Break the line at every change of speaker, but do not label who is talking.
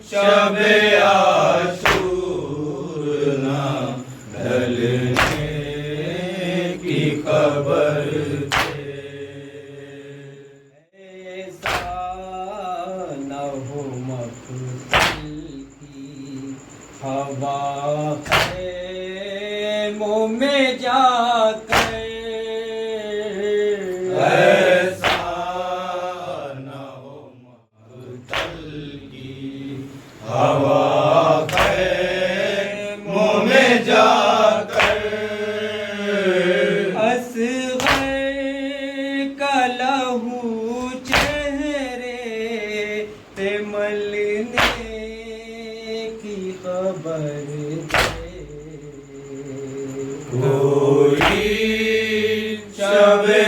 शबे आशूर ना ढलने की खबर थे।
ऐसा न हो मकतल की हवा है मुँह में जाकर,
ऐसा न हो मकतल की हवा है मुँह में जाकर,
असग़र का लहू चेहरे पे मलने की खबर दे।
कोई शबे